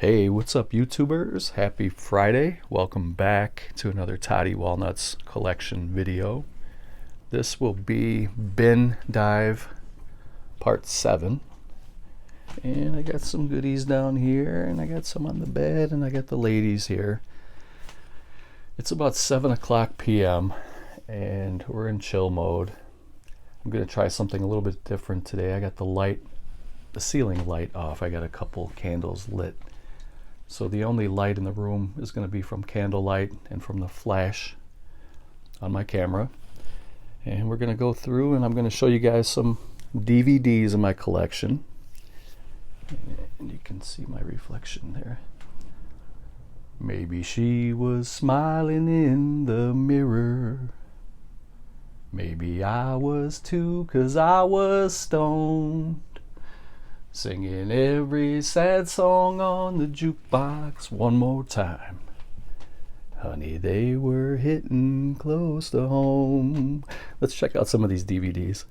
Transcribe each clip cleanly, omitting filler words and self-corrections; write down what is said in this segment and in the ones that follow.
Hey, what's up, YouTubers? Happy Friday. Welcome back to another Toddy Walnuts collection video. This will be Bin Dive Part 7. And I got some goodies down here, and I got some on the bed, and I got the ladies here. It's about 7 o'clock p.m., and we're in chill mode. I'm going to try something a little bit different today. I got the ceiling light off. I got a couple candles lit. So the only light in the room is going to be from candlelight and from the flash on my camera. And we're going to go through and I'm going to show you guys some DVDs in my collection. And you can see my reflection there. Maybe she was smiling in the mirror. Maybe I was too, 'cause I was stoned. Singing every sad song on the jukebox one more time. Honey, they were hitting close to home. Let's check out some of these DVDs.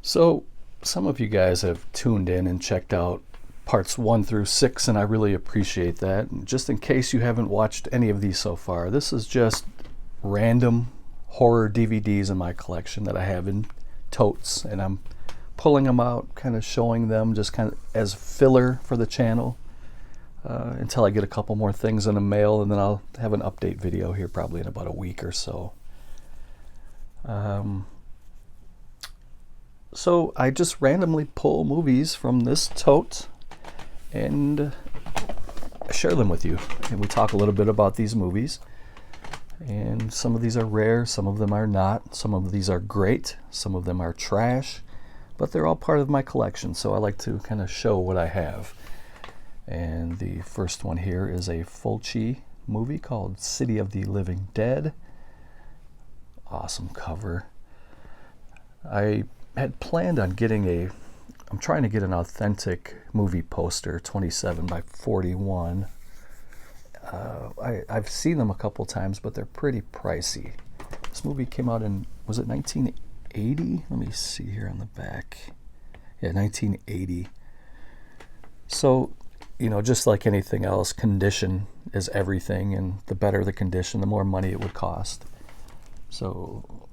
So, some of you guys have tuned in and checked out parts 1 through 6, and I really appreciate that. And just in case you haven't watched any of these so far, this is just random horror DVDs in my collection that I have in totes, and I'm pulling them out, kind of showing them just kind of as filler for the channel until I get a couple more things in the mail, and then I'll have an update video here probably in about a week or so. So I just randomly pull movies from this tote and share them with you. And we talk a little bit about these movies. And some of these are rare, some of them are not. Some of these are great, some of them are trash. But they're all part of my collection, so I like to kind of show what I have. And the first one here is a Fulci movie called City of the Living Dead. Awesome cover. I had planned on getting I'm trying to get an authentic movie poster, 27 by 41. I've seen them a couple times, but they're pretty pricey. This movie came out in, was it 1980? Let me see here on the back. Yeah, 1980. So, you know, just like anything else, condition is everything, and the better the condition, the more money it would cost. So,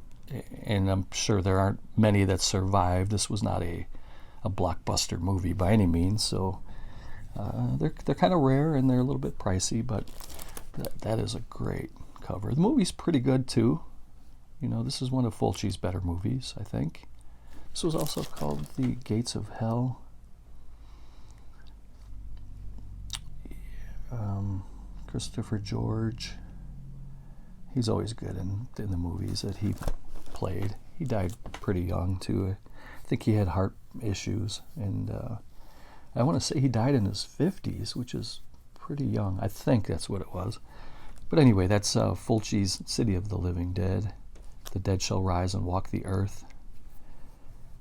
and I'm sure there aren't many that survived. This was not a blockbuster movie by any means, so they're kind of rare and they're a little bit pricey, but that is a great cover. The movie's pretty good too. You know, this is one of Fulci's better movies, I think. This was also called The Gates of Hell. Christopher George. He's always good in the movies that he played. He died pretty young too. I think he had heart issues, and I want to say he died in his 50s, which is pretty young. I think that's what it was. But anyway, that's Fulci's City of the Living Dead. The dead shall rise and walk the earth.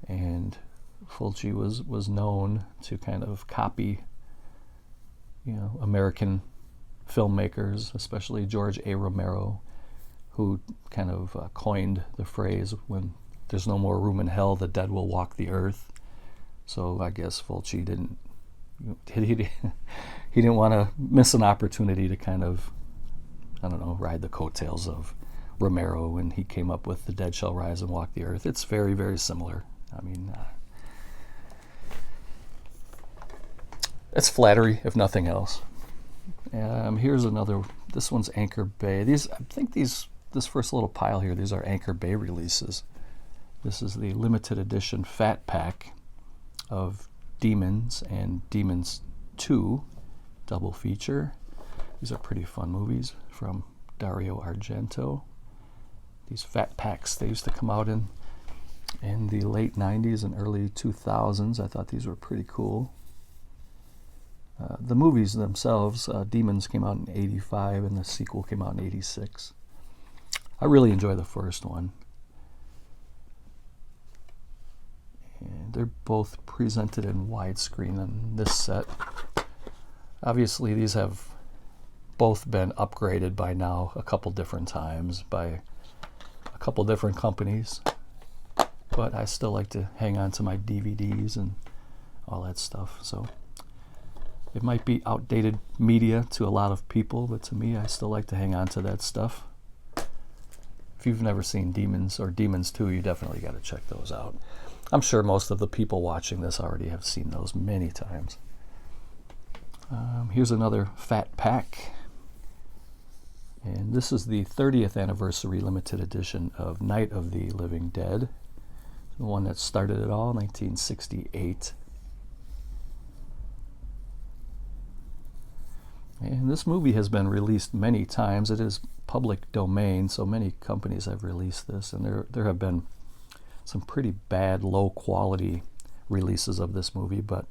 And Fulci was known to kind of copy, you know, American filmmakers, especially George A. Romero, who kind of coined the phrase, when there's no more room in hell, the dead will walk the earth. So I guess Fulci didn't want to miss an opportunity to kind of, I don't know, ride the coattails of Romero when he came up with the dead shall rise and walk the earth. It's very, very similar. I mean, it's flattery, if nothing else. Here's another. This one's Anchor Bay. This first little pile here, these are Anchor Bay releases. This is the limited edition Fat Pack of Demons and Demons 2 double feature. These are pretty fun movies from Dario Argento. These Fat Packs, they used to come out in the late 90s and early 2000s. I thought these were pretty cool. The movies themselves, Demons came out in 85 and the sequel came out in 86. I really enjoy the first one. And they're both presented in widescreen on this set. Obviously, these have both been upgraded by now a couple different times by a couple different companies, but I still like to hang on to my DVDs and all that stuff. So it might be outdated media to a lot of people, but to me, I still like to hang on to that stuff. If you've never seen Demons or Demons 2, you definitely got to check those out. I'm sure most of the people watching this already have seen those many times. Here's another fat pack. And this is the 30th anniversary limited edition of Night of the Living Dead. The one that started it all, 1968. And this movie has been released many times. It is public domain, so many companies have released this, and there have been some pretty bad, low-quality releases of this movie, but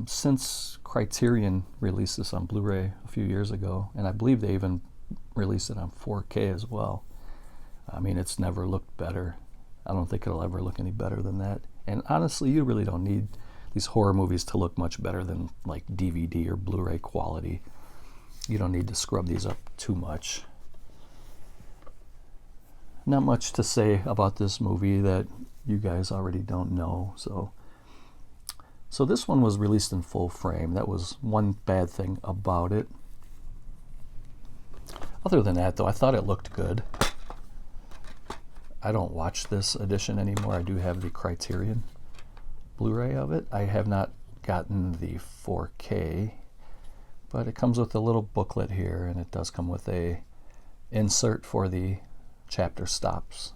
since Criterion released this on Blu-ray a few years ago, and I believe they even released it on 4K as well, I mean, it's never looked better. I don't think it'll ever look any better than that. And honestly, you really don't need these horror movies to look much better than like DVD or Blu-ray quality. You don't need to scrub these up too much. Not much to say about this movie that you guys already don't know. So this one was released in full frame. That was one bad thing about it. Other than that, though, I thought it looked good. I don't watch this edition anymore. I do have the Criterion Blu-ray of it. I have not gotten the 4K, but it comes with a little booklet here, and it does come with a insert for the chapter stops.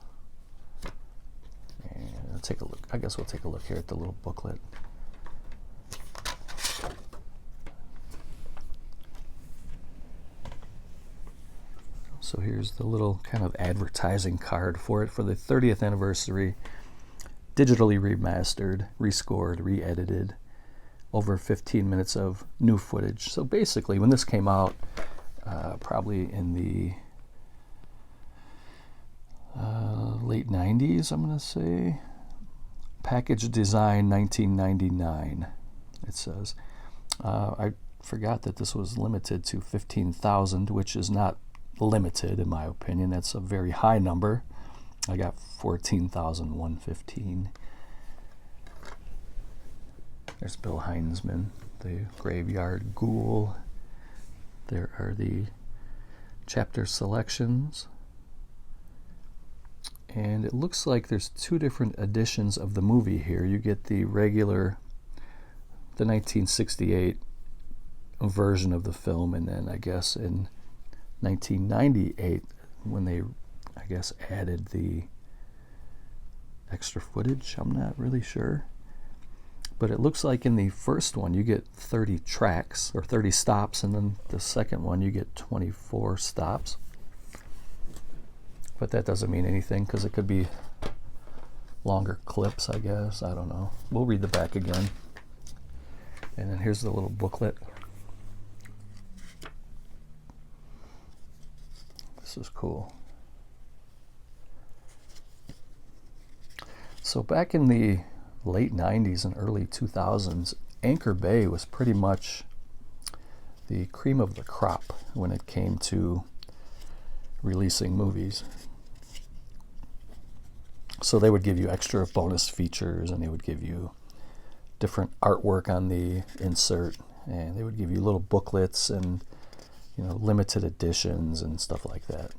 And let's take a look. I guess we'll take a look here at the little booklet. So here's the little kind of advertising card for it for the 30th anniversary. Digitally remastered, rescored, re-edited, over 15 minutes of new footage. So basically, when this came out, probably in the late 90s, I'm going to say, package design 1999, it says. I forgot that this was limited to 15,000, which is not limited in my opinion. That's a very high number. I got 14,115. There's Bill Heinzman, the graveyard ghoul. There are the chapter selections. And it looks like there's two different editions of the movie here. You get the regular, the 1968 version of the film, and then I guess in 1998 when they, I guess, added the extra footage. I'm not really sure. But it looks like in the first one you get 30 tracks, or 30 stops, and then the second one you get 24 stops. But that doesn't mean anything, because it could be longer clips, I guess. I don't know. We'll read the back again. And then here's the little booklet. This is cool. So back in the late 90s and early 2000s, Anchor Bay was pretty much the cream of the crop when it came to releasing movies. So they would give you extra bonus features, and they would give you different artwork on the insert, and they would give you little booklets and, you know, limited editions and stuff like that.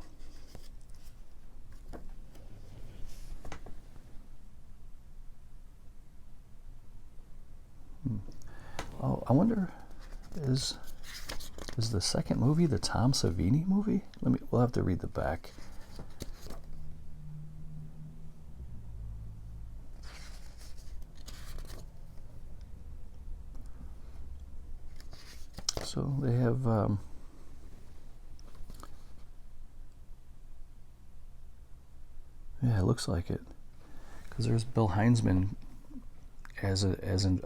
Oh, I wonder, is the second movie the Tom Savini movie? We'll have to read the back. So they have yeah, it looks like it, because there's Bill Heinzman as a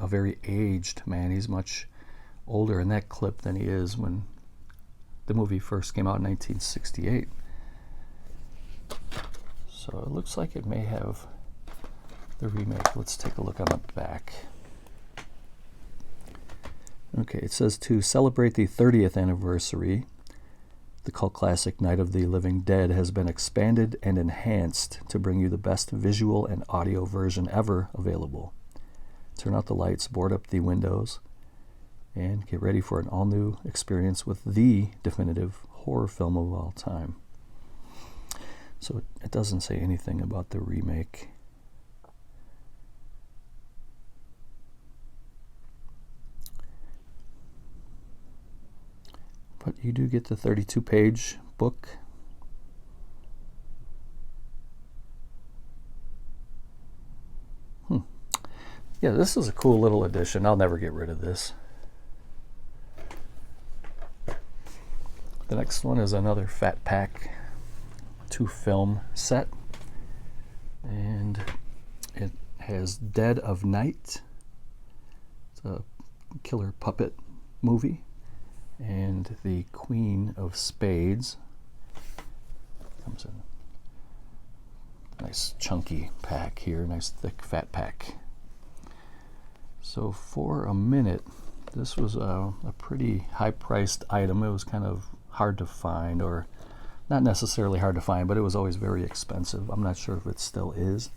very aged man. He's much older in that clip than he is when the movie first came out in 1968. So it looks like it may have the remake. Let's take a look on the back. Okay, it says to celebrate the 30th anniversary, the cult classic Night of the Living Dead has been expanded and enhanced to bring you the best visual and audio version ever available. Turn out the lights, board up the windows, and get ready for an all-new experience with the definitive horror film of all time. So it doesn't say anything about the remake. But you do get the 32-page book. Yeah, this is a cool little edition. I'll never get rid of this. The next one is another Fat Pack 2-film set. And it has Dead of Night. It's a killer puppet movie. And the Queen of Spades comes in a nice chunky pack here, nice thick fat pack. So for a minute, this was a pretty high-priced item. It was kind of hard to find, or not necessarily hard to find, but it was always very expensive. I'm not sure if it still is.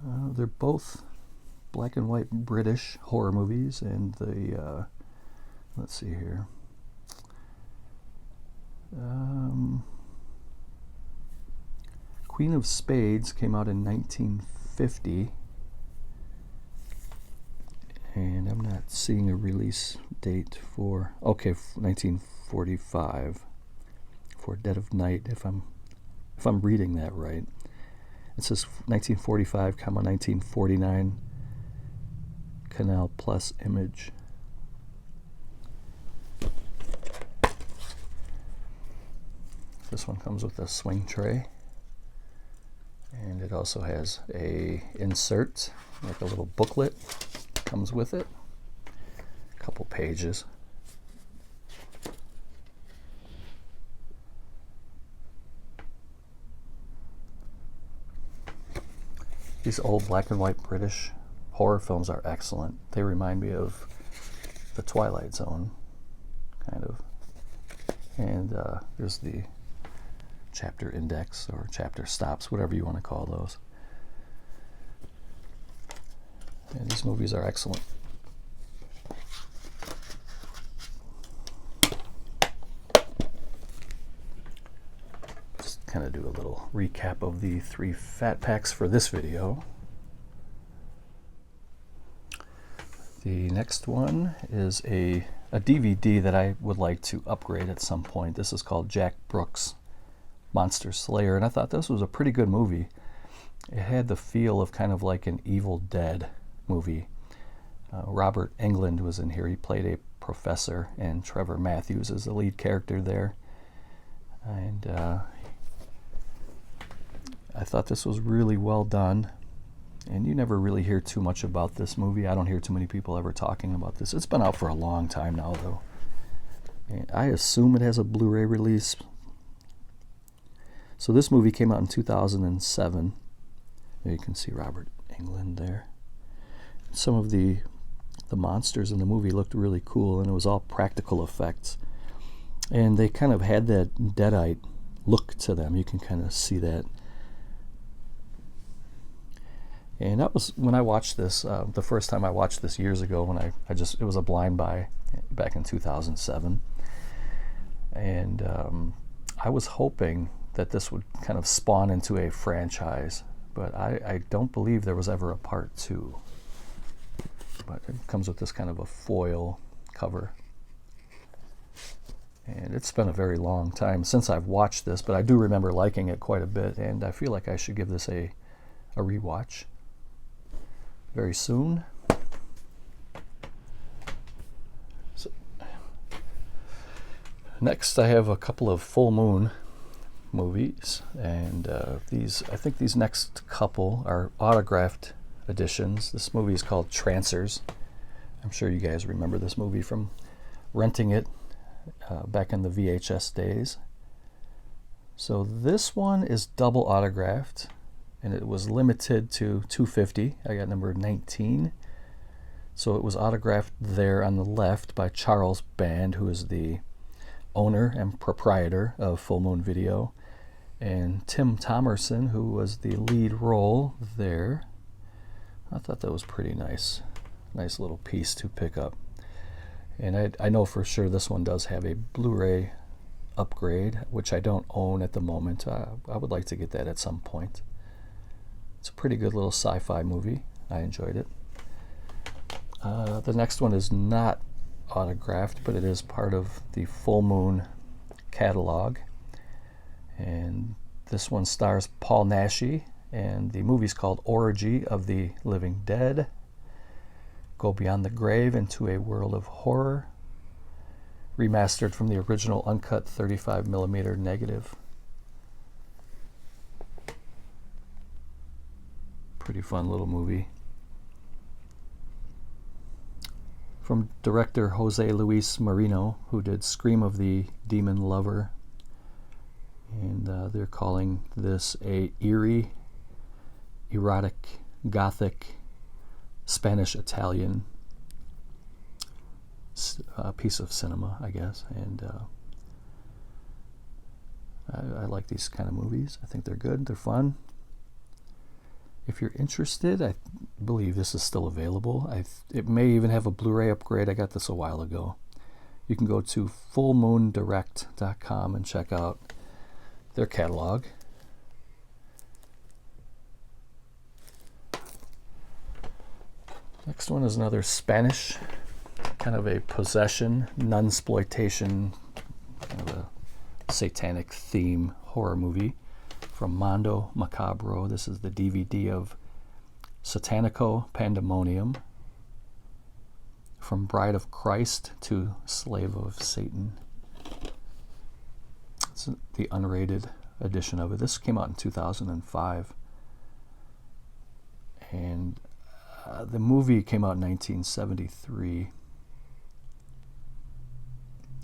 They're both black and white British horror movies, and the let's see here. Queen of Spades came out in 1950, and I'm not seeing a release date for 1945 for Dead of Night, if I'm reading that right. It says 1945, 1949 Canal Plus image. This one comes with a swing tray, and it also has a insert, like a little booklet comes with it, a couple pages. These old black and white British horror films are excellent. They remind me of the Twilight Zone, kind of. And there's the chapter index or chapter stops, whatever you want to call those. And these movies are excellent. Just kind of do a little recap of the 3 fat packs for this video. The next one is a DVD that I would like to upgrade at some point. This is called Jack Brooks' Monster Slayer, and I thought this was a pretty good movie. It had the feel of kind of like an Evil Dead movie. Robert Englund was in here. He played a professor, and Trevor Matthews is the lead character there. And I thought this was really well done. And you never really hear too much about this movie. I don't hear too many people ever talking about this. It's been out for a long time now, though. And I assume it has a Blu-ray release. So this movie came out in 2007. There you can see Robert Englund there. Some of the monsters in the movie looked really cool, and it was all practical effects. And they kind of had that Deadite look to them. You can kind of see that. And that was when I watched this, the first time I watched this years ago, when it was a blind buy back in 2007. And I was hoping that this would kind of spawn into a franchise, but I don't believe there was ever a part 2. But it comes with this kind of a foil cover. And it's been a very long time since I've watched this, but I do remember liking it quite a bit, and I feel like I should give this a rewatch very soon. So, next I have a couple of full moon movies, and I think these next couple are autographed editions. This movie is called Trancers. I'm sure you guys remember this movie from renting it back in the VHS days. So this one is double autographed, and it was limited to 250. I got number 19. So it was autographed there on the left by Charles Band, who is the owner and proprietor of Full Moon Video, and Tim Thomerson, who was the lead role there. I thought that was pretty nice. Nice little piece to pick up. And I know for sure this one does have a Blu-ray upgrade, which I don't own at the moment. I would like to get that at some point. It's a pretty good little sci-fi movie. I enjoyed it. The next one is not autographed, but it is part of the Full Moon catalog. And this one stars Paul Naschy, and the movie's called Orgy of the Living Dead. Go beyond the grave into a world of horror. Remastered from the original uncut 35mm negative. Pretty fun little movie. From director Jose Luis Marino, who did Scream of the Demon Lover. And they're calling this a eerie, erotic, gothic, Spanish-Italian piece of cinema, I guess. And I like these kind of movies. I think they're good. They're fun. If you're interested, I believe this is still available. It may even have a Blu-ray upgrade. I got this a while ago. You can go to fullmoondirect.com and check out their catalog. Next one is another Spanish, kind of a possession, nunsploitation, kind of a satanic theme horror movie from Mondo Macabro. This is the DVD of Satanico Pandemonium, From Bride of Christ to Slave of Satan. It's the unrated edition of it. This came out in 2005. And the movie came out in 1973.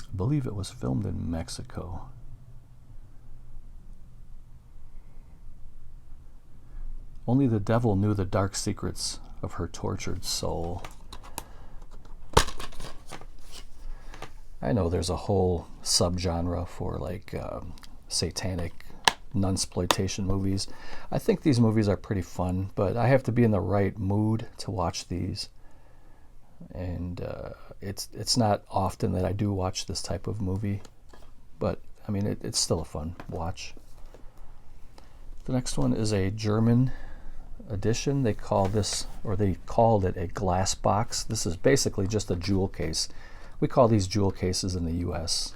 I believe it was filmed in Mexico. Only the devil knew the dark secrets of her tortured soul. I know there's a whole subgenre for like satanic nunsploitation movies. I think these movies are pretty fun, but I have to be in the right mood to watch these. And it's not often that I do watch this type of movie, but I mean it's still a fun watch. The next one is a German edition. They called it a glass box. This is basically just a jewel case. We call these jewel cases in the US.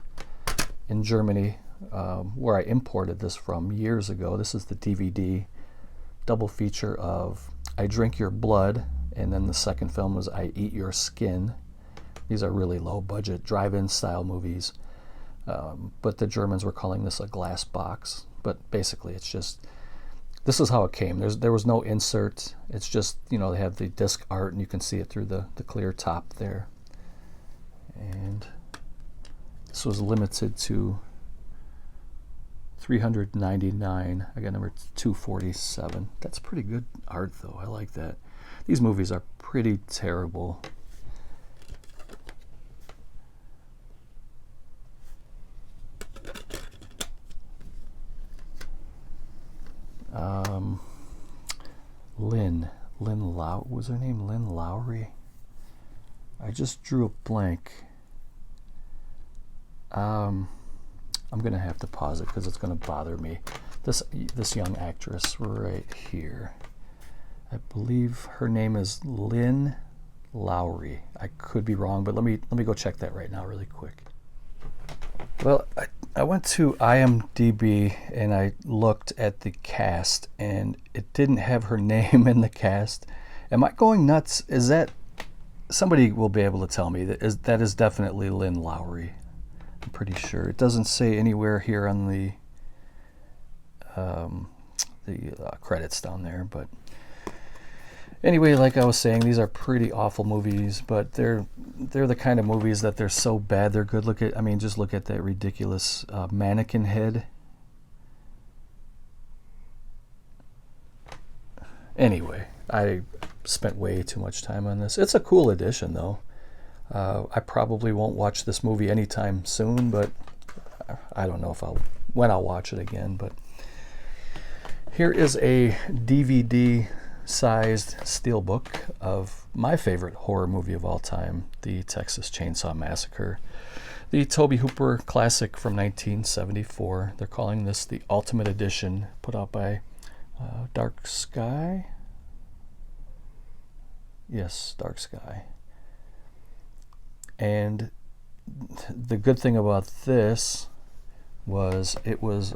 In Germany, where I imported this from years ago, this is the DVD double feature of I Drink Your Blood, and then the second film was I Eat Your Skin. These are really low budget drive-in style movies, but the Germans were calling this a glass box. But basically it's just, this is how it came. There was no insert. It's just, they have the disc art and you can see it through the clear top there. And this was limited to 399. I got number 247. That's pretty good art though. I like that. These movies are pretty terrible. Lynn Low, was her name Lynn Lowry? I just drew a blank. I'm gonna have to pause it because it's gonna bother me. This young actress right here, I believe her name is Lynn Lowry. I could be wrong, but let me go check that right now really quick. Well, I went to IMDb and I looked at the cast and it didn't have her name in the cast. Am I going nuts? Is that, somebody will be able to tell me that is definitely Lynn Lowry. I'm pretty sure. It doesn't say anywhere here on the credits down there, but anyway, like I was saying, these are pretty awful movies, but they're the kind of movies that they're so bad they're good. Just look at that ridiculous mannequin head. Anyway, I spent way too much time on this. It's a cool edition, though. I probably won't watch this movie anytime soon, but I don't know when I'll watch it again. But here is a DVD-sized steelbook of my favorite horror movie of all time, the Texas Chainsaw Massacre, the Tobe Hooper classic from 1974. They're calling this the Ultimate Edition, put out by Dark Sky. Yes, Dark Sky. And the good thing about this was it was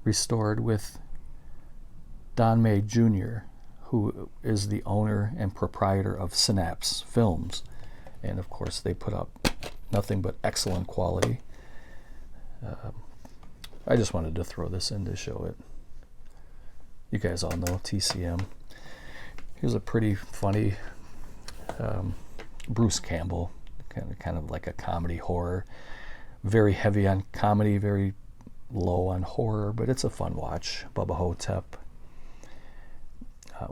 restored with Don May Jr., who is the owner and proprietor of Synapse Films. And of course, they put up nothing but excellent quality. I just wanted to throw this in to show it. You guys all know TCM. Here's a pretty funny Bruce Campbell, kind of like a comedy horror. Very heavy on comedy, very low on horror, but it's a fun watch. Bubba Hotep.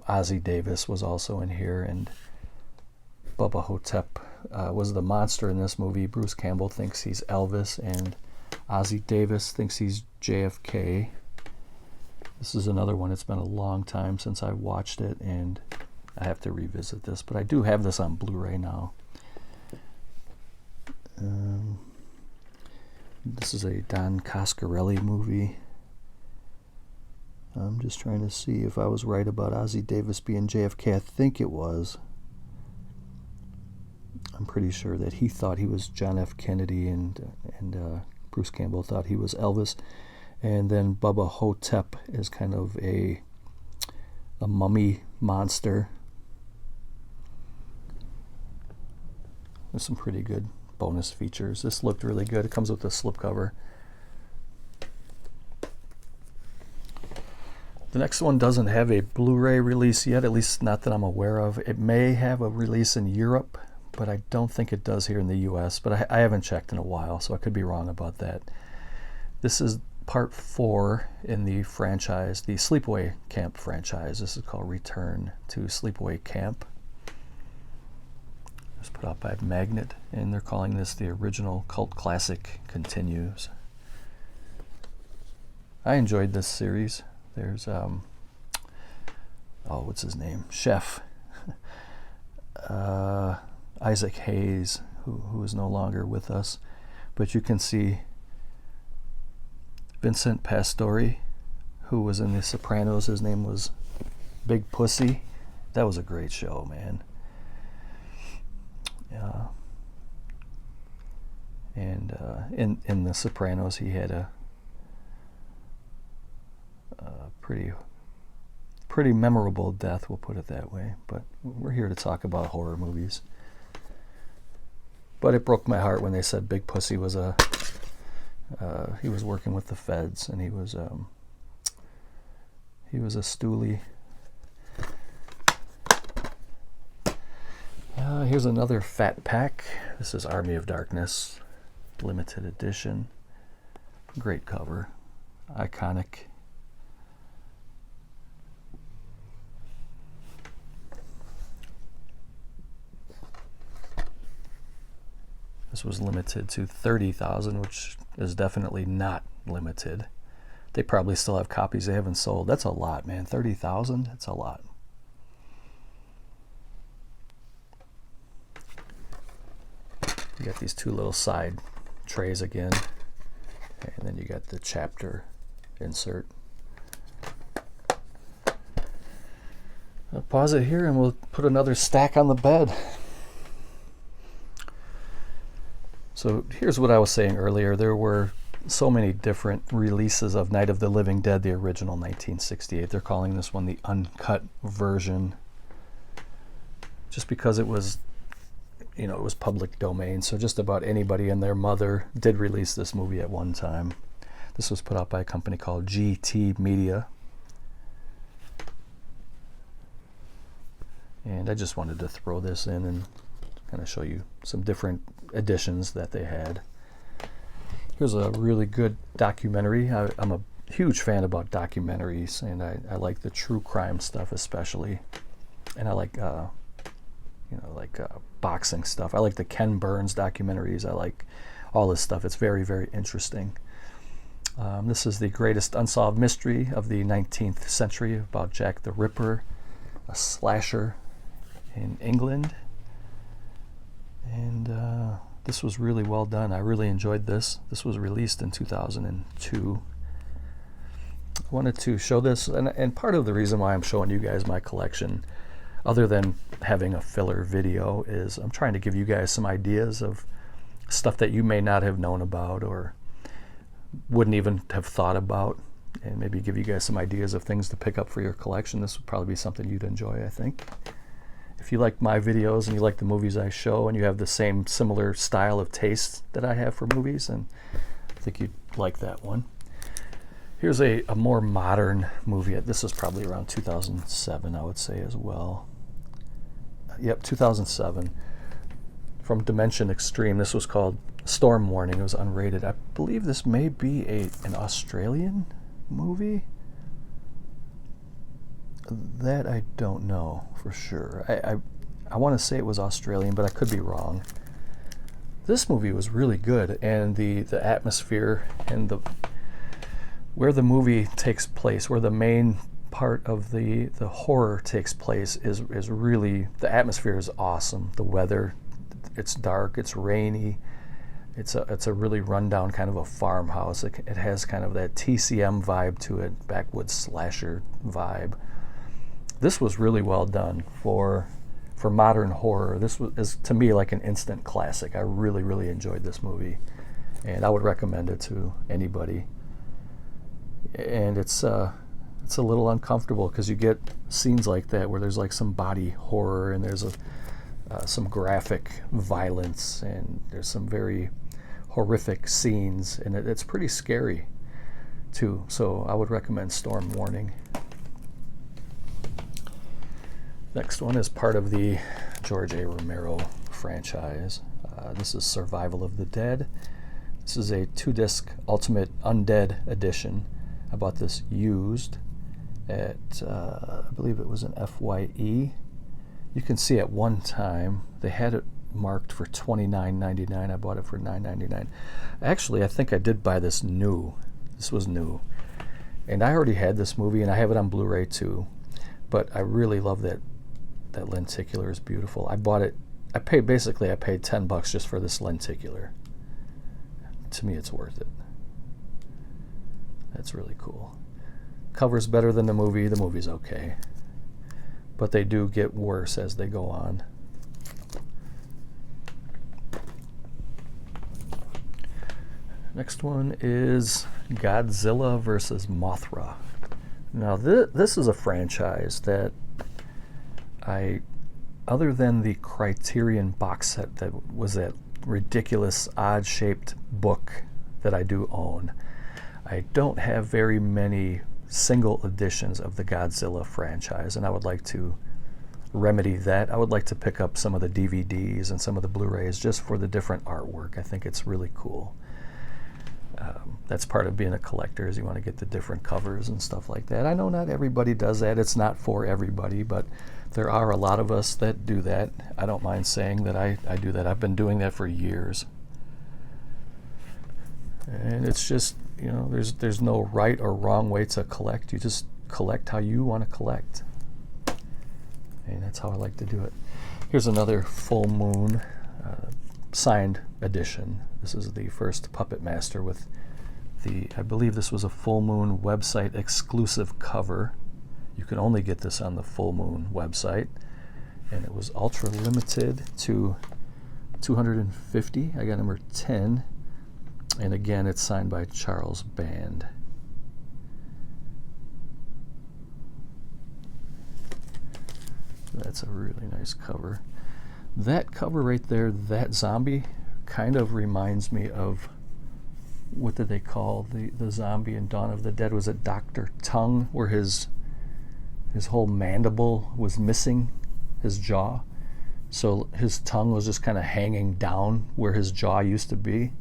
Ozzie Davis was also in here, and Bubba Hotep was the monster in this movie. Bruce Campbell thinks he's Elvis, and Ozzie Davis thinks he's JFK. This is another one. It's been a long time since I watched it, and I have to revisit this, but I do have this on Blu-ray now. This is a Don Coscarelli movie. I'm just trying to see if I was right about Ozzie Davis being JFK. I think it was. I'm pretty sure that he thought he was John F. Kennedy, and Bruce Campbell thought he was Elvis. And then Bubba Hotep is kind of a mummy monster. There's some pretty good bonus features. This looked really good. It comes with a slipcover. The next one doesn't have a Blu-ray release yet, at least not that I'm aware of. It may have a release in Europe, but I don't think it does here in the US. But I haven't checked in a while, so I could be wrong about that. This is part 4 in the franchise, the Sleepaway Camp franchise. This is called Return to Sleepaway Camp. It's put out by Magnet, and they're calling this the original cult classic continues. I enjoyed this series. There's what's his name? Chef Isaac Hayes, who is no longer with us, but you can see Vincent Pastore, who was in The Sopranos. His name was Big Pussy. That was a great show, man. And in The Sopranos, he had a pretty memorable death, we'll put it that way. But we're here to talk about horror movies. But it broke my heart when they said Big Pussy was he was working with the feds, and he was a stoolie. Here's another fat pack. This is Army of Darkness, limited edition. Great cover, iconic. This was limited to 30,000, which is definitely not limited. They probably still have copies they haven't sold. That's a lot, man. 30,000? That's a lot. You got these two little side trays again, and then you got the chapter insert. I'll pause it here and we'll put another stack on the bed. So here's what I was saying earlier. There were so many different releases of Night of the Living Dead, the original 1968. They're calling this one the uncut version, just because it was, it was public domain. So just about anybody and their mother did release this movie at one time. This was put out by a company called GT Media. And I just wanted to throw this in and kind of show you some different editions that they had. Here's a really good documentary. I'm a huge fan about documentaries, and I like the true crime stuff especially, and I like boxing stuff. I like the Ken Burns documentaries. I like all this stuff. It's very, very interesting. This is the greatest unsolved mystery of the 19th century about Jack the Ripper, a slasher in England. And this was really well done. I really enjoyed this. This was released in 2002. I wanted to show this, and part of the reason why I'm showing you guys my collection, other than having a filler video, is I'm trying to give you guys some ideas of stuff that you may not have known about or wouldn't even have thought about, and maybe give you guys some ideas of things to pick up for your collection. This would probably be something you'd enjoy, I think. If you like my videos and you like the movies I show and you have the same similar style of taste that I have for movies, and I think you'd like that one. Here's a more modern movie. This is probably around 2007, I would say, as well. Yep, 2007. From Dimension Extreme. This was called Storm Warning. It was unrated. I believe this may be an Australian movie. That I don't know for sure. I want to say it was Australian, but I could be wrong. This movie was really good, and the atmosphere and where the movie takes place, where the main part of the horror takes place is really, the atmosphere is awesome. The weather, it's dark, it's rainy. It's a really rundown kind of a farmhouse. It has kind of that TCM vibe to it, backwoods slasher vibe. This was really well done for modern horror. This is to me like an instant classic. I really, really enjoyed this movie, and I would recommend it to anybody. And it's a little uncomfortable because you get scenes like that where there's like some body horror, and there's some graphic violence, and there's some very horrific scenes, and it's pretty scary too. So I would recommend Storm Warning. Next one is part of the George A. Romero franchise. This is Survival of the Dead. This is a 2-disc Ultimate Undead edition. I bought this used at, I believe it was an FYE. You can see at one time they had it marked for $29.99. I bought it for $9.99. Actually, I think I did buy this new. This was new. And I already had this movie, and I have it on Blu-ray too. But I really love that lenticular is beautiful. I bought it, I paid $10 just for this lenticular. To me, it's worth it. That's really cool. Cover's better than the movie. The movie's okay, but they do get worse as they go on. Next one is Godzilla vs. Mothra. Now this is a franchise that other than the Criterion box set that was that ridiculous odd-shaped book that I do own, I don't have very many single editions of the Godzilla franchise, and I would like to remedy that. I would like to pick up some of the DVDs and some of the Blu-rays just for the different artwork. I think it's really cool. That's part of being a collector, is you want to get the different covers and stuff like that. I know not everybody does that. It's not for everybody, but there are a lot of us that do that. I don't mind saying that I do that. I've been doing that for years. And it's just, you know, there's no right or wrong way to collect. You just collect how you want to collect. And that's how I like to do it. Here's another Full Moon signed edition. This is the first Puppet Master with I believe this was a Full Moon website exclusive cover. You can only get this on the Full Moon website, and it was ultra limited to 250. I got number 10, and again it's signed by Charles Band. That's a really nice cover. That cover right there, that zombie, kind of reminds me of, what did they call the zombie in Dawn of the Dead? Was it Dr. Tongue, where his whole mandible was missing, his jaw? So his tongue was just kind of hanging down where his jaw used to be.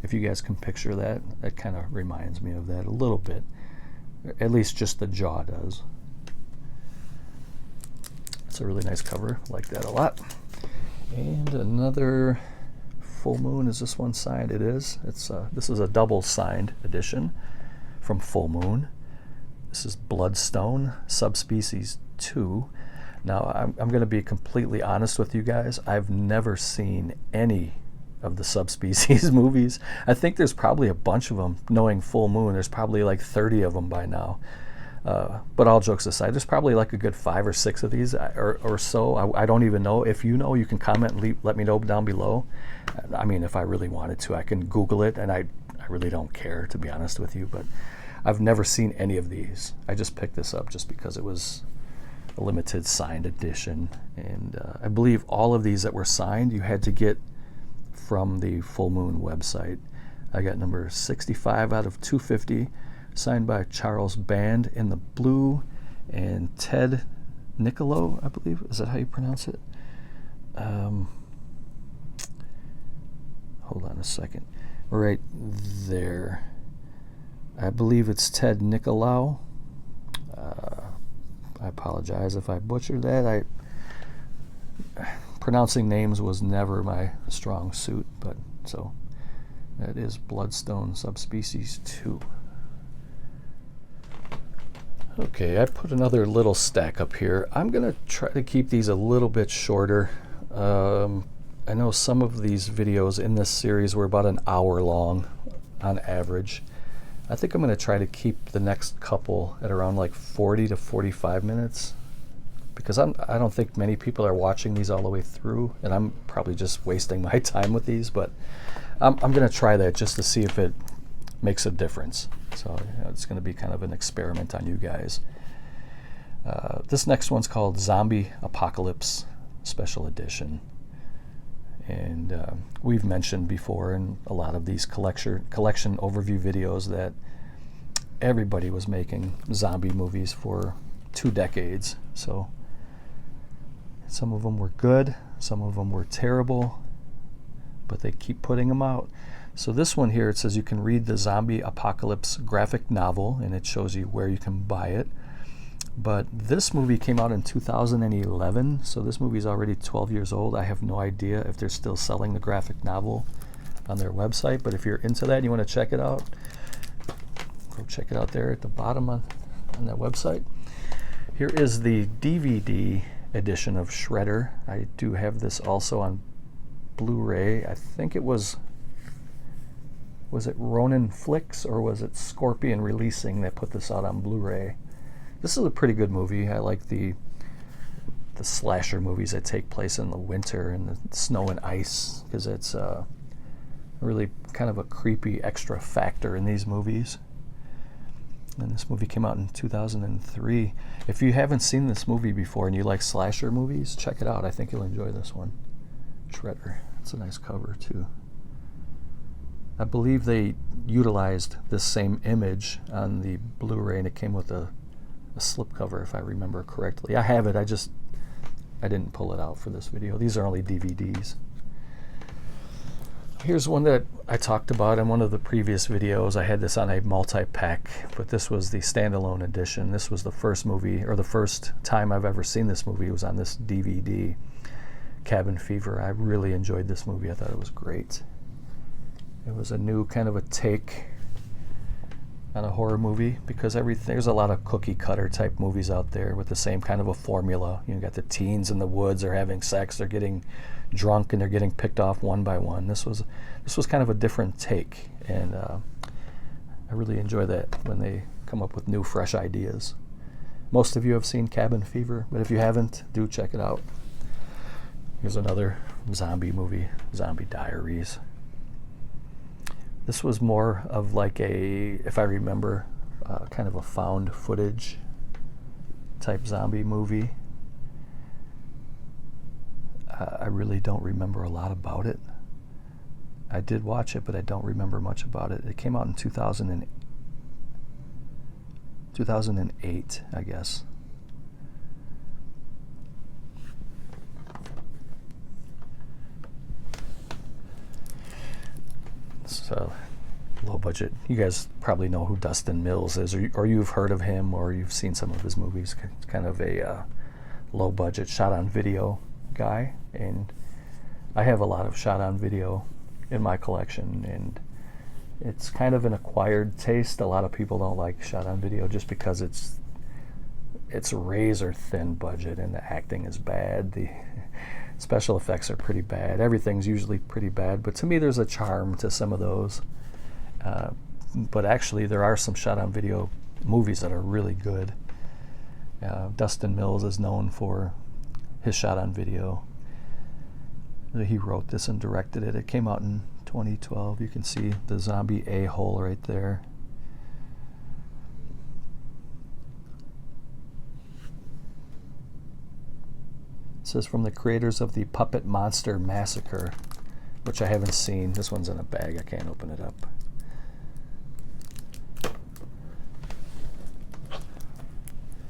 If you guys can picture that, that kind of reminds me of that a little bit. At least just the jaw does. It's a really nice cover. Like that a lot. And another full moon. Is this one signed? It is. This is a double signed edition from Full Moon. This is Bloodstone, Subspecies 2. Now, I'm going to be completely honest with you guys. I've never seen any of the Subspecies movies. I think there's probably a bunch of them. Knowing Full Moon, there's probably like 30 of them by now. But all jokes aside, there's probably like a good 5 or 6 of these or so. I don't even know. If you know, you can comment and let me know down below. I mean, if I really wanted to, I can Google it, and I really don't care, to be honest with you. But I've never seen any of these. I just picked this up just because it was a limited signed edition. And I believe all of these that were signed, you had to get from the Full Moon website. I got number 65 out of 250, signed by Charles Band in the blue, and Ted Nicolo, I believe. Is that how you pronounce it? Hold on a second. Right there. I believe it's Ted Nicolau. I apologize if I butchered that. Pronouncing names was never my strong suit, but so that is Bloodstone Subspecies 2. Okay, I put another little stack up here. I'm going to try to keep these a little bit shorter. I know some of these videos in this series were about an hour long on average. I think I'm going to try to keep the next couple at around like 40 to 45 minutes, because I don't think many people are watching these all the way through, and I'm probably just wasting my time with these, but I'm going to try that just to see if it makes a difference. So it's going to be kind of an experiment on you guys. This next one's called Zombie Apocalypse Special Edition. And we've mentioned before in a lot of these collection overview videos that everybody was making zombie movies for 2 decades. So some of them were good, some of them were terrible, but they keep putting them out. So this one here, it says you can read the Zombie Apocalypse graphic novel, and it shows you where you can buy it. But this movie came out in 2011, so this movie is already 12 years old. I have no idea if they're still selling the graphic novel on their website, but if you're into that and you want to check it out, go check it out there at the bottom on that website. Here is the DVD edition of Shredder. I do have this also on Blu-ray. I think it was it Ronin Flicks or was it Scorpion Releasing that put this out on Blu-ray? This is a pretty good movie. I like the slasher movies that take place in the winter and the snow and ice, because it's really kind of a creepy extra factor in these movies. And this movie came out in 2003. If you haven't seen this movie before and you like slasher movies, check it out. I think you'll enjoy this one. Shredder. It's a nice cover too. I believe they utilized this same image on the Blu-ray, and it came with a slipcover, if I remember correctly. I have it, I didn't pull it out for this video. These are only DVDs. Here's one that I talked about in one of the previous videos. I had this on a multi-pack, but this was the standalone edition. This was the first movie, or the first time I've ever seen this movie was on this DVD, Cabin Fever. I really enjoyed this movie. I thought it was great. It was a new kind of a take on a horror movie, because there's a lot of cookie cutter type movies out there with the same kind of a formula. You got the teens in the woods, they're having sex, they're getting drunk, and they're getting picked off one by one. This was kind of a different take, and I really enjoy that when they come up with new, fresh ideas. Most of you have seen Cabin Fever, but if you haven't, do check it out. Here's another zombie movie, Zombie Diaries. This was more of like a, if I remember, kind of a found footage type zombie movie. I really don't remember a lot about it. I did watch it, but I don't remember much about it. It came out in 2008, I guess. So, low low budget. You guys probably know who Dustin Mills is, or you've heard of him, or you've seen some of his movies. Kind of a low budget shot on video guy, and I have a lot of shot on video in my collection, and it's kind of an acquired taste. A lot of people don't like shot on video just because it's razor thin budget and the acting is bad. The special effects are pretty bad. Everything's usually pretty bad, but to me there's a charm to some of those. But actually there are some shot on video movies that are really good. Dustin Mills is known for his shot on video. He wrote this and directed it. It came out in 2012. You can see the zombie a-hole right there. It says from the creators of the Puppet Monster Massacre, which I haven't seen. This one's in a bag. I can't open it up.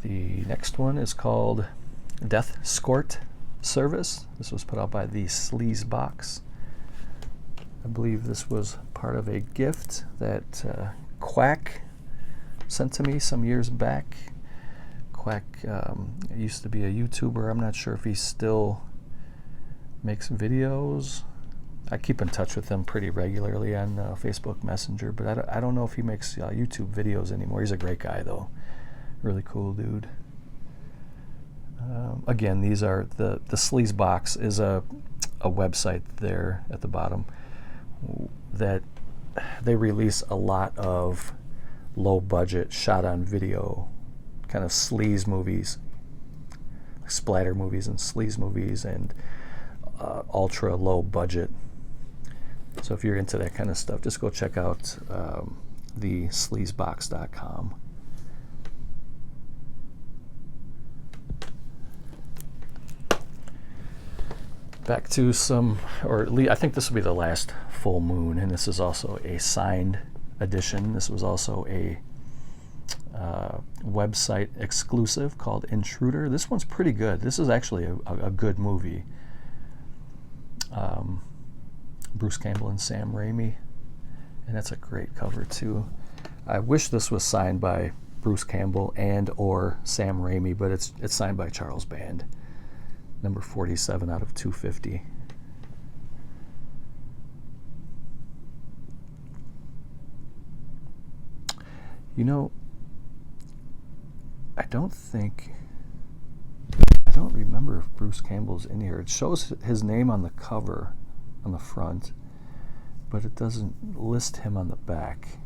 The next one is called Death-scort Service. This was put out by the Sleaze Box. I believe this was part of a gift that Quack sent to me some years back. Quack used to be a YouTuber. I'm not sure if he still makes videos. I keep in touch with him pretty regularly on Facebook Messenger, but I don't know if he makes YouTube videos anymore. He's a great guy, though. Really cool dude. Again, these are the Sleaze Box is a website there at the bottom that they release a lot of low budget shot on video kind of sleaze movies, splatter movies and sleaze movies, and ultra low budget. So if you're into that kind of stuff, just go check out the sleazebox.com. Back to some, or at least I think this will be the last full moon, and this is also a signed edition. This was also a website exclusive called Intruder. This one's pretty good. This is actually a good movie. Bruce Campbell and Sam Raimi, and that's a great cover too. I wish this was signed by Bruce Campbell and or Sam Raimi, but it's signed by Charles Band. Number 47 out of 250. You know, I don't remember if Bruce Campbell's in here. It shows his name on the cover on the front, but it doesn't list him on the back.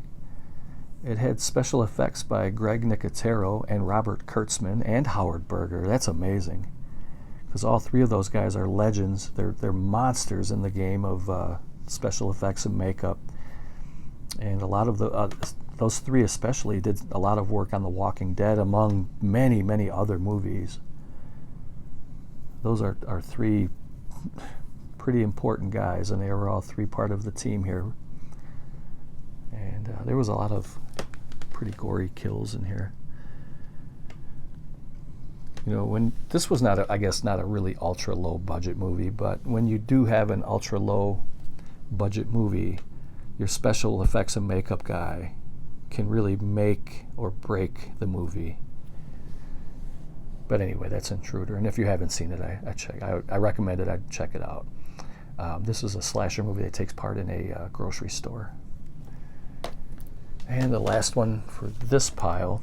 It had special effects by Greg Nicotero and Robert Kurtzman and Howard Berger. That's amazing, because all three of those guys are legends. They're monsters in the game of special effects and makeup. And a lot of those three especially did a lot of work on The Walking Dead, among many, many other movies. Those are three pretty important guys, and they were all three part of the team here. And there was a lot of pretty gory kills in here. You know, when this was not a really ultra low budget movie, but when you do have an ultra low budget movie, your special effects and makeup guy can really make or break the movie. But anyway, that's Intruder, and if you haven't seen it, I recommend it. I'd check it out. This is a slasher movie that takes part in a grocery store. And the last one for this pile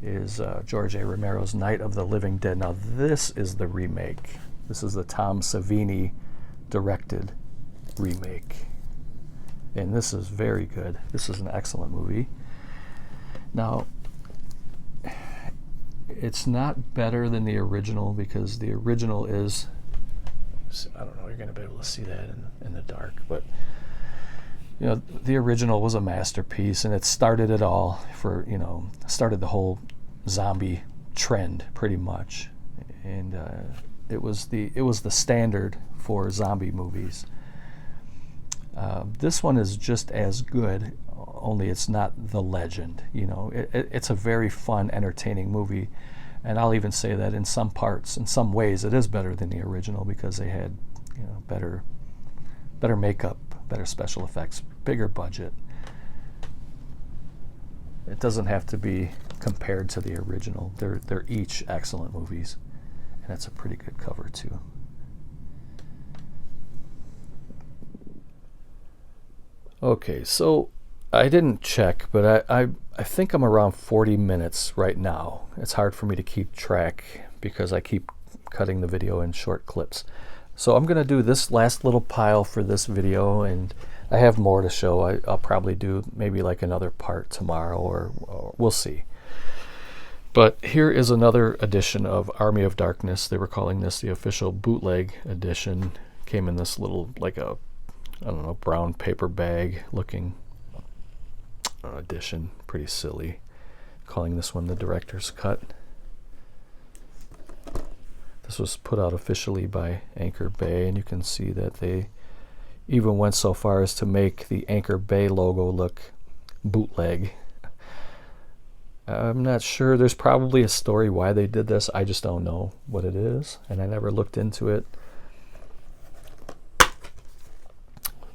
is George A. Romero's Night of the Living Dead. Now this is the remake. This is the Tom Savini directed remake. And this is very good. This is an excellent movie. Now, it's not better than the original, because the original is, I don't know, you're going to be able to see that in the dark, but you know, the original was a masterpiece, and it started it all for, you know, started the whole zombie trend pretty much. And it was the standard for zombie movies. This one is just as good, only it's not the legend. You know, it's a very fun, entertaining movie, and I'll even say that in some parts, in some ways, it is better than the original, because they had, you know, better makeup, better special effects, bigger budget. It doesn't have to be compared to the original. They're each excellent movies, and it's a pretty good cover too. Okay, so I didn't check, but I think I'm around 40 minutes right now. It's hard for me to keep track because I keep cutting the video in short clips. So I'm going to do this last little pile for this video, and I have more to show. I'll probably do maybe like another part tomorrow, or we'll see. But here is another edition of Army of Darkness. They were calling this the official bootleg edition. Came in this little, like a, I don't know, brown paper bag looking edition. Pretty silly. Calling this one the director's cut. This was put out officially by Anchor Bay, and you can see that they even went so far as to make the Anchor Bay logo look bootleg. I'm not sure. There's probably a story why they did this. I just don't know what it is, and I never looked into it.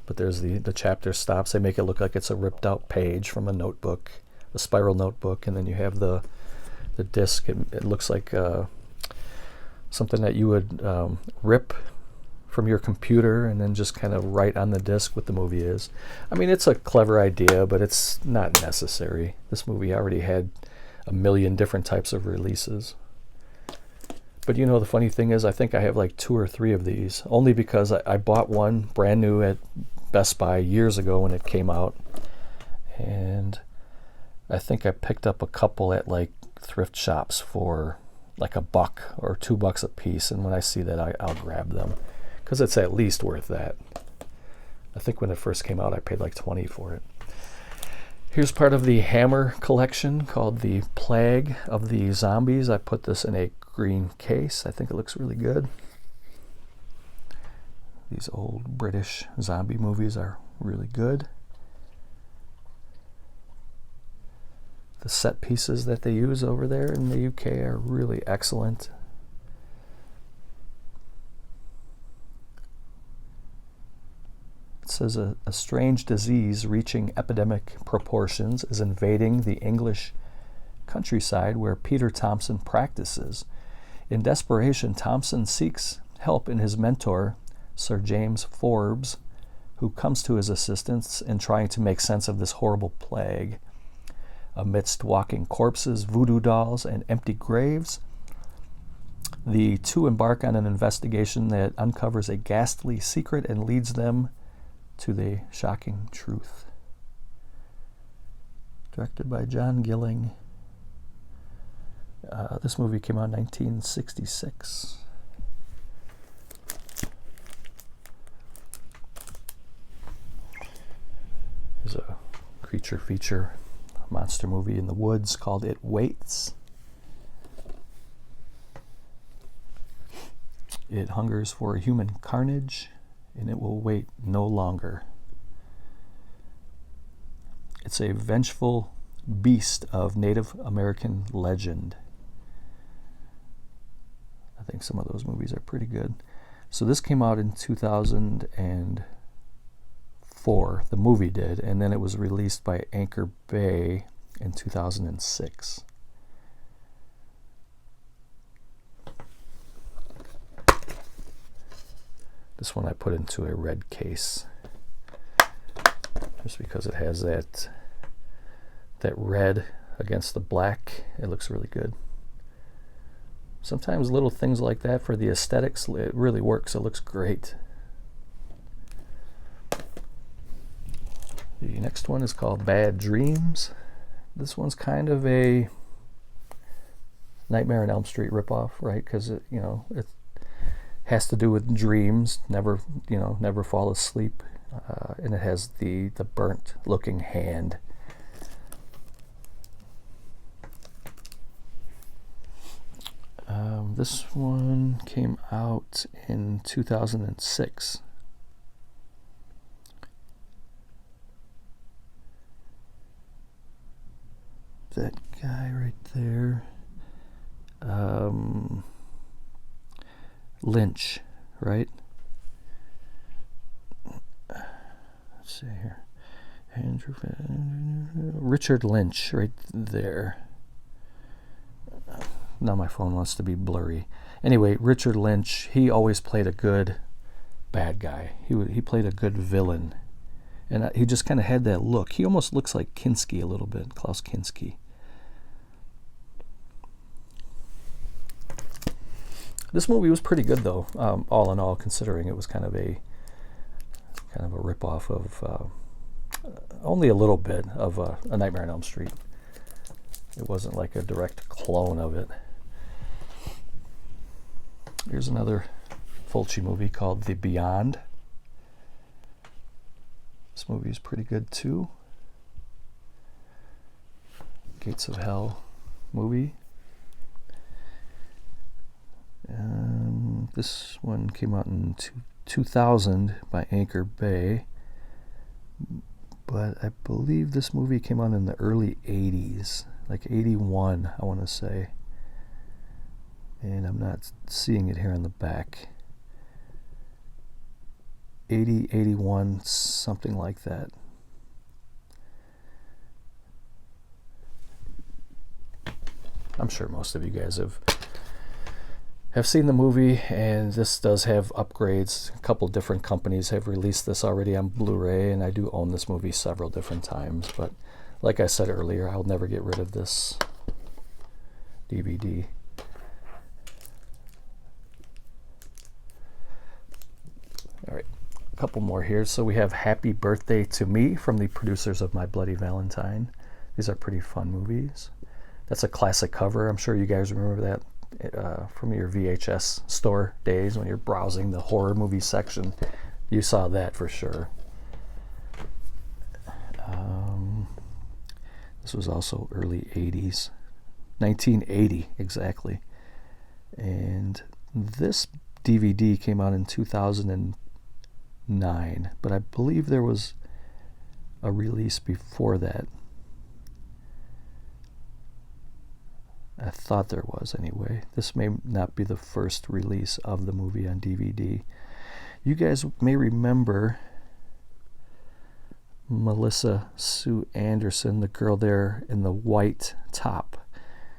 But there's the chapter stops. They make it look like it's a ripped out page from a notebook, a spiral notebook, and then you have the disc. It looks like something that you would rip from your computer and then just kind of write on the disc what the movie is. I mean, it's a clever idea, but it's not necessary. This movie already had a million different types of releases. But you know, the funny thing is, I think I have like 2 or 3 of these, only because I bought one brand new at Best Buy years ago when it came out. And I think I picked up a couple at like thrift shops for like $1 or $2 a piece. And when I see that, I'll grab them, because it's at least worth that. I think when it first came out, I paid like $20 for it. Here's part of the Hammer collection called the Plague of the Zombies. I put this in a green case. I think it looks really good. These old British zombie movies are really good. The set pieces that they use over there in the UK are really excellent. It says a strange disease reaching epidemic proportions is invading the English countryside where Peter Thompson practices. In desperation, Thompson seeks help in his mentor, Sir James Forbes, who comes to his assistance in trying to make sense of this horrible plague. Amidst walking corpses, voodoo dolls, and empty graves, the two embark on an investigation that uncovers a ghastly secret and leads them to the shocking truth. Directed by John Gilling. This movie came out in 1966. There's a creature feature, a monster movie in the woods called It Waits. It hungers for human carnage, and it will wait no longer. It's a vengeful beast of Native American legend. I think some of those movies are pretty good. So this came out in 2004, the movie did, and then it was released by Anchor Bay in 2006. This one I put into a red case, just because it has that red against the black. It looks really good. Sometimes little things like that for the aesthetics, it really works. It looks great. The next one is called Bad Dreams. This one's kind of a Nightmare on Elm Street ripoff, right? Because it has to do with dreams, never fall asleep, and it has the burnt looking hand. This one came out in 2006. That guy right there, Lynch, right? Let's see here. Richard Lynch, right there. Now my phone wants to be blurry. Anyway, Richard Lynch, he always played a good bad guy. He played a good villain. And he just kind of had that look. He almost looks like Kinski a little bit, Klaus Kinski. This movie was pretty good, though, all in all, considering it was kind of a ripoff of only a little bit of A Nightmare on Elm Street. It wasn't like a direct clone of it. Here's another Fulci movie called The Beyond. This movie is pretty good too. Gates of Hell movie. This one came out in 2000 by Anchor Bay. But I believe this movie came out in the early 80s. Like 81, I want to say. And I'm not seeing it here on the back. 80, 81, something like that. I'm sure most of you guys have seen the movie, and this does have upgrades. A couple different companies have released this already on Blu-ray, and I do own this movie several different times. But like I said earlier, I'll never get rid of this DVD. All right, a couple more here. So we have Happy Birthday to Me from the producers of My Bloody Valentine. These are pretty fun movies. That's a classic cover. I'm sure you guys remember that from your VHS store days when you're browsing the horror movie section. You saw that for sure. This was also early 80s. 1980, exactly. And this DVD came out in 2009, but I believe there was a release before that. I thought there was anyway. This may not be the first release of the movie on DVD. You guys may remember Melissa Sue Anderson, the girl there in the white top.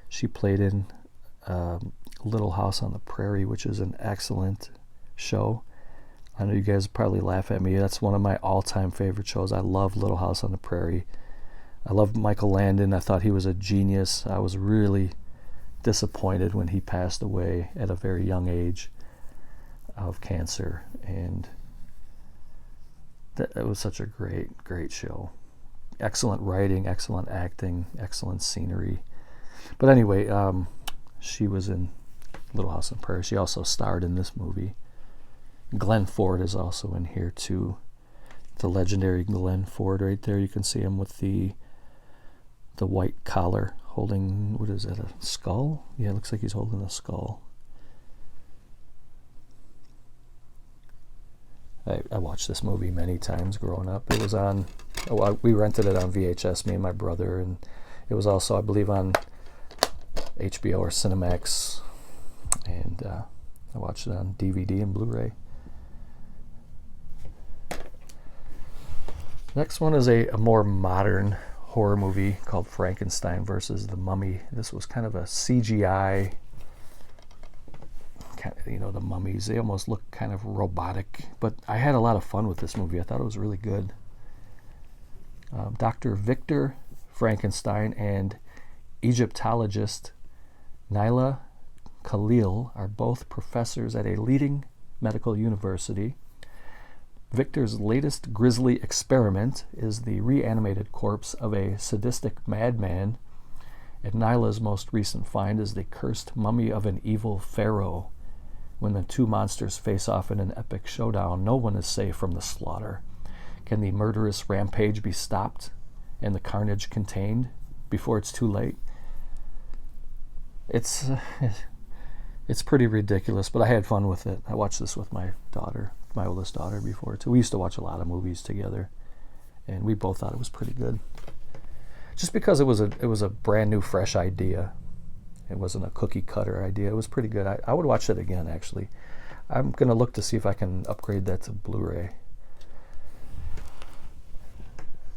She played in Little House on the Prairie, which is an excellent show. I know you guys probably laugh at me. That's one of my all-time favorite shows. I love Little House on the Prairie. I love Michael Landon. I thought he was a genius. I was really disappointed when he passed away at a very young age of cancer, and it was such a great show. Excellent writing, excellent acting, excellent scenery. But anyway, she was in Little House on the Prairie. She also starred in this movie. Glenn Ford is also in here too. The legendary Glenn Ford right there. You can see him with the white collar, holding, what is that, a skull? Yeah, it looks like he's holding a skull. I watched this movie many times growing up. It was on, we rented it on VHS, me and my brother, and it was also, I believe, on HBO or Cinemax, and I watched it on DVD and Blu-ray. Next one is a more modern horror movie called Frankenstein versus the Mummy. This was kind of a CGI, the mummies, they almost look kind of robotic, but I had a lot of fun with this movie. I thought it was really good. Dr. Victor Frankenstein and Egyptologist Naila Khalil are both professors at a leading medical university. Victor's latest grisly experiment is the reanimated corpse of a sadistic madman, and Nyla's most recent find is the cursed mummy of an evil pharaoh. When the two monsters face off in an epic showdown, no one is safe from the slaughter. Can the murderous rampage be stopped and the carnage contained before it's too late? It's pretty ridiculous, but I had fun with it. I watched this with my daughter, my oldest daughter, before too. We used to watch a lot of movies together, and we both thought it was pretty good. Just because it was a brand new, fresh idea. It wasn't a cookie cutter idea. It was pretty good. I would watch it again, actually. I'm gonna look to see if I can upgrade that to Blu-ray.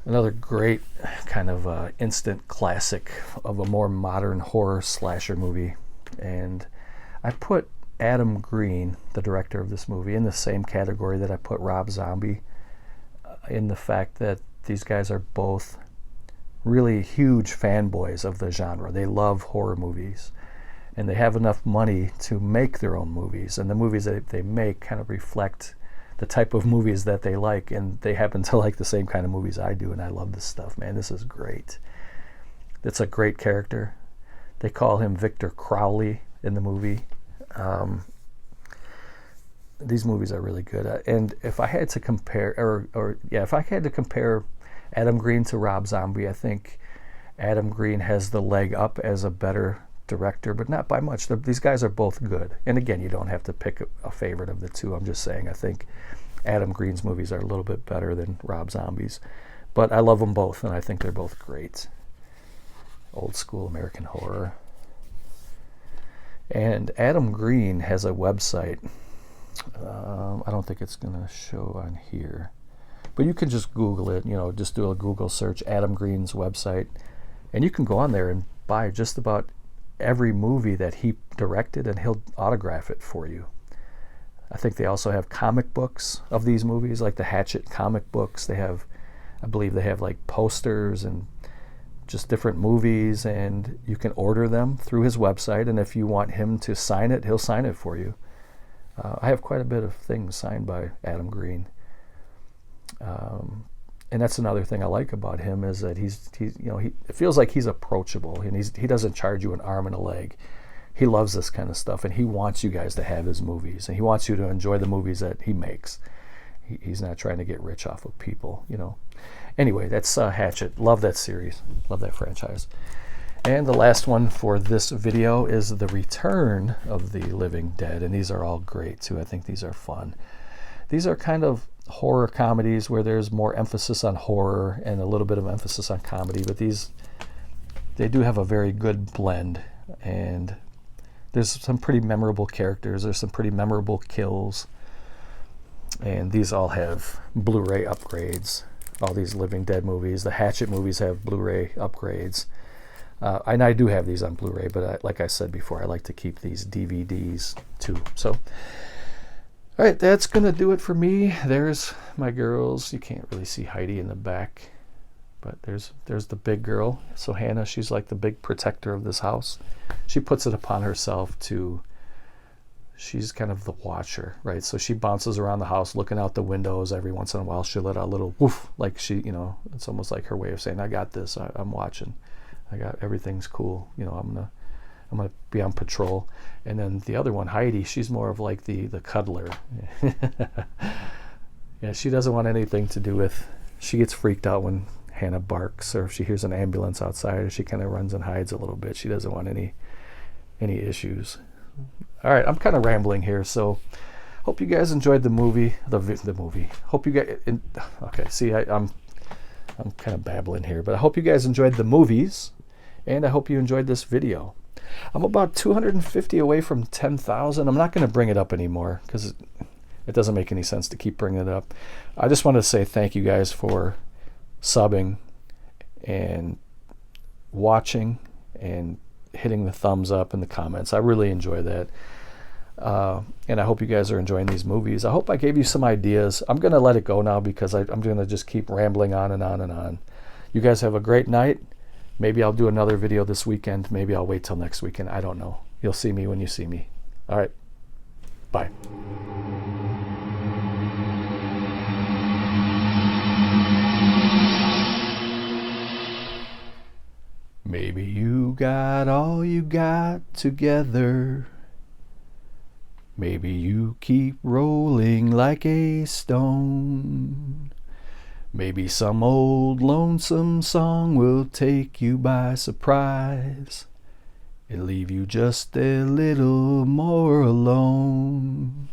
Another great kind of instant classic of a more modern horror slasher movie. And I put Adam Green, the director of this movie, in the same category that I put Rob Zombie, in the fact that these guys are both really huge fanboys of the genre. They love horror movies, and they have enough money to make their own movies, and the movies that they make kind of reflect the type of movies that they like, and they happen to like the same kind of movies I do, and I love this stuff, man. This is great. It's a great character. They call him Victor Crowley in the movie. These movies are really good. And if I had to compare, if I had to compare Adam Green to Rob Zombie, I think Adam Green has the leg up as a better director, but not by much. These guys are both good. And again, you don't have to pick a favorite of the two. I'm just saying I think Adam Green's movies are a little bit better than Rob Zombie's. But I love them both, and I think they're both great. Old school American horror. And Adam Green has a website. I don't think it's going to show on here. But you can just Google it, just do a Google search, Adam Green's website. And you can go on there and buy just about every movie that he directed, and he'll autograph it for you. I think they also have comic books of these movies, like the Hatchet comic books. I believe they have like posters and just different movies, and you can order them through his website, and if you want him to sign it, he'll sign it for you. I have quite a bit of things signed by Adam Green. And that's another thing I like about him, is that it feels like he's approachable, and he doesn't charge you an arm and a leg. He loves this kind of stuff, and he wants you guys to have his movies, and he wants you to enjoy the movies that he makes. He's not trying to get rich off of people, Anyway, that's Hatchet. Love that series. Love that franchise. And the last one for this video is The Return of the Living Dead, and these are all great too. I think these are fun. These are kind of horror comedies where there's more emphasis on horror and a little bit of emphasis on comedy, but they do have a very good blend, and there's some pretty memorable characters. There's some pretty memorable kills, and these all have Blu-ray upgrades. All these Living Dead movies, the Hatchet movies have Blu-ray upgrades. And I do have these on Blu-ray, but like I said before, I like to keep these DVDs too. So, all right, that's going to do it for me. There's my girls. You can't really see Heidi in the back, but there's the big girl. So Hannah, she's like the big protector of this house. She puts it upon herself she's kind of the watcher, right? So she bounces around the house looking out the windows. Every once in a while she'll let out a little woof, like it's almost like her way of saying, I got this, I'm watching. Everything's cool. I'm gonna be on patrol. And then the other one, Heidi, she's more of like the cuddler. Yeah, she doesn't want anything to do with. She gets freaked out when Hannah barks, or if she hears an ambulance outside, she kind of runs and hides a little bit. She doesn't want any issues. All right, I'm kind of rambling here, so hope you guys enjoyed the movie. The movie. Hope you guys. Okay, see, I'm kind of babbling here, but I hope you guys enjoyed the movies, and I hope you enjoyed this video. I'm about 250 away from 10,000. I'm not going to bring it up anymore because it doesn't make any sense to keep bringing it up. I just want to say thank you guys for subbing and watching and hitting the thumbs up in the comments. I really enjoy that. And I hope you guys are enjoying these movies. I hope I gave you some ideas. I'm going to let it go now because I'm going to just keep rambling on and on and on. You guys have a great night. Maybe I'll do another video this weekend. Maybe I'll wait till next weekend. I don't know. You'll see me when you see me. All right. Bye. Maybe you got all you got together. Maybe you keep rolling like a stone. Maybe some old lonesome song will take you by surprise and leave you just a little more alone.